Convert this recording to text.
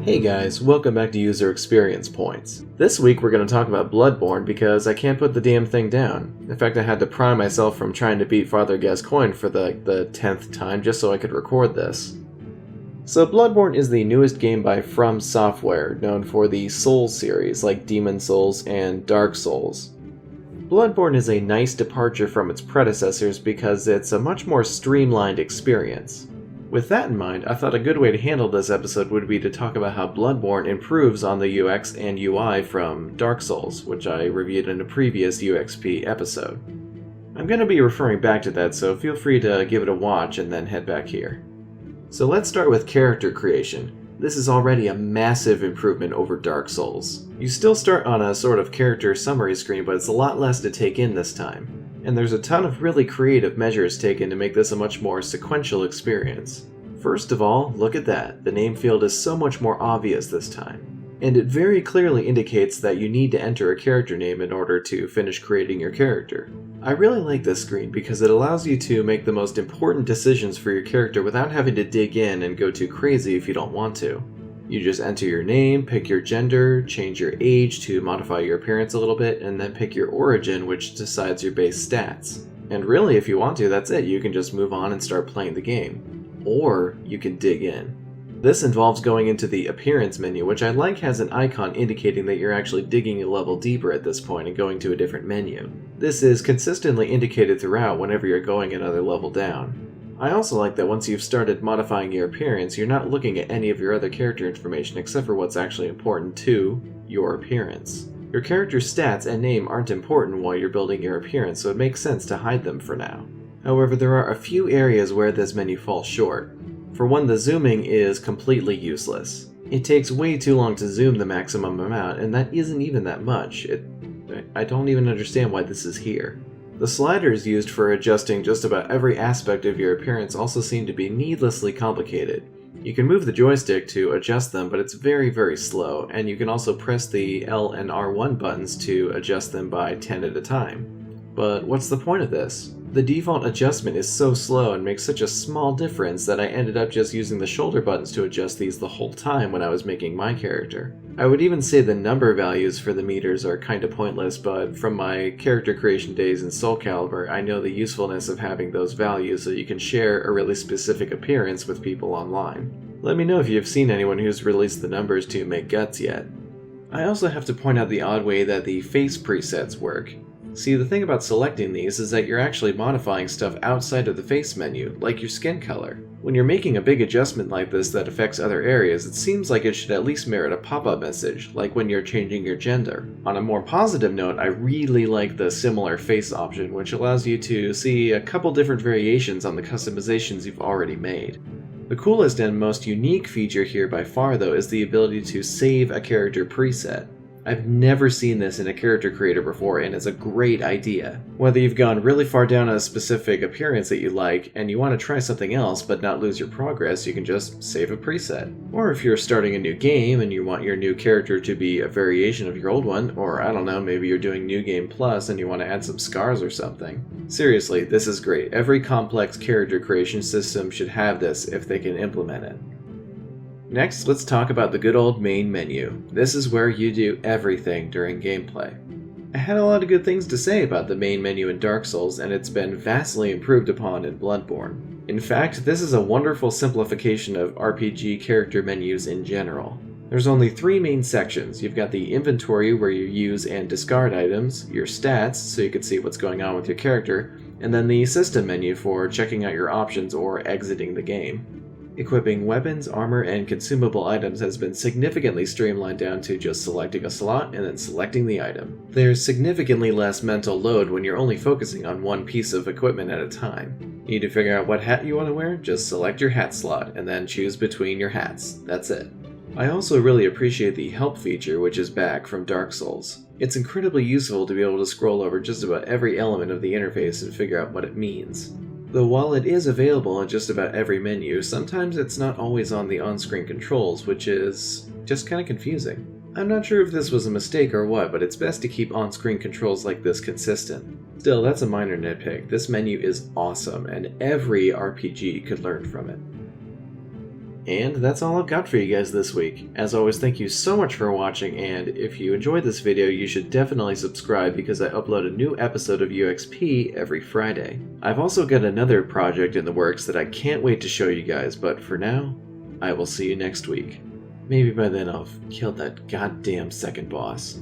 Hey guys, welcome back to User Experience Points. This week we're going to talk about Bloodborne because I can't put the damn thing down. In fact, I had to pry myself from trying to beat Father Gascoigne for the 10th time just so I could record this. So Bloodborne is the newest game by From Software, known for the Souls series like Demon Souls and Dark Souls. Bloodborne is a nice departure from its predecessors because it's a much more streamlined experience. With that in mind, I thought a good way to handle this episode would be to talk about how Bloodborne improves on the UX and UI from Dark Souls, which I reviewed in a previous UXP episode. I'm going to be referring back to that, so feel free to give it a watch and then head back here. So let's start with character creation. This is already a massive improvement over Dark Souls. You still start on a sort of character summary screen, but it's a lot less to take in this time. And there's a ton of really creative measures taken to make this a much more sequential experience. First of all, look at that. The name field is so much more obvious this time. And it very clearly indicates that you need to enter a character name in order to finish creating your character. I really like this screen because it allows you to make the most important decisions for your character without having to dig in and go too crazy if you don't want to. You just enter your name, pick your gender, change your age to modify your appearance a little bit, and then pick your origin, which decides your base stats. And really, if you want to, that's it. You can just move on and start playing the game. Or you can dig in. This involves going into the appearance menu, which I like has an icon indicating that you're actually digging a level deeper at this point and going to a different menu. This is consistently indicated throughout whenever you're going another level down. I also like that once you've started modifying your appearance, you're not looking at any of your other character information except for what's actually important to your appearance. Your character's stats and name aren't important while you're building your appearance, so it makes sense to hide them for now. However, there are a few areas where this menu falls short. For one, the zooming is completely useless. It takes way too long to zoom the maximum amount, and that isn't even that much. I don't even understand why this is here. The sliders used for adjusting just about every aspect of your appearance also seem to be needlessly complicated. You can move the joystick to adjust them, but it's very slow, and you can also press the L and R1 buttons to adjust them by 10 at a time. But what's the point of this? The default adjustment is so slow and makes such a small difference that I ended up just using the shoulder buttons to adjust these the whole time when I was making my character. I would even say the number values for the meters are kinda pointless, but from my character creation days in Soul Calibur, I know the usefulness of having those values so you can share a really specific appearance with people online. Let me know if you've seen anyone who's released the numbers to make guts yet. I also have to point out the odd way that the face presets work. See, the thing about selecting these is that you're actually modifying stuff outside of the face menu, like your skin color. When you're making a big adjustment like this that affects other areas, it seems like it should at least merit a pop-up message, like when you're changing your gender. On a more positive note, I really like the similar face option, which allows you to see a couple different variations on the customizations you've already made. The coolest and most unique feature here by far, though, is the ability to save a character preset. I've never seen this in a character creator before, and it's a great idea. Whether you've gone really far down a specific appearance that you like, and you want to try something else but not lose your progress, you can just save a preset. Or if you're starting a new game and you want your new character to be a variation of your old one, or I don't know, maybe you're doing New Game Plus and you want to add some scars or something. Seriously, this is great. Every complex character creation system should have this if they can implement it. Next, let's talk about the good old main menu. This is where you do everything during gameplay. I had a lot of good things to say about the main menu in Dark Souls, and it's been vastly improved upon in Bloodborne. In fact, this is a wonderful simplification of RPG character menus in general. There's only 3 main sections. You've got the inventory where you use and discard items, your stats so you can see what's going on with your character, and then the system menu for checking out your options or exiting the game. Equipping weapons, armor, and consumable items has been significantly streamlined down to just selecting a slot and then selecting the item. There's significantly less mental load when you're only focusing on one piece of equipment at a time. You need to figure out what hat you want to wear? Just select your hat slot and then choose between your hats. That's it. I also really appreciate the help feature, which is back from Dark Souls. It's incredibly useful to be able to scroll over just about every element of the interface and figure out what it means. Though while it is available in just about every menu, sometimes it's not always on the on-screen controls, which is just kinda confusing. I'm not sure if this was a mistake or what, but it's best to keep on-screen controls like this consistent. Still, that's a minor nitpick. This menu is awesome, and every RPG could learn from it. And that's all I've got for you guys this week. As always, thank you so much for watching, and if you enjoyed this video, you should definitely subscribe because I upload a new episode of UXP every Friday. I've also got another project in the works that I can't wait to show you guys, but for now, I will see you next week. Maybe by then I've killed that goddamn second boss.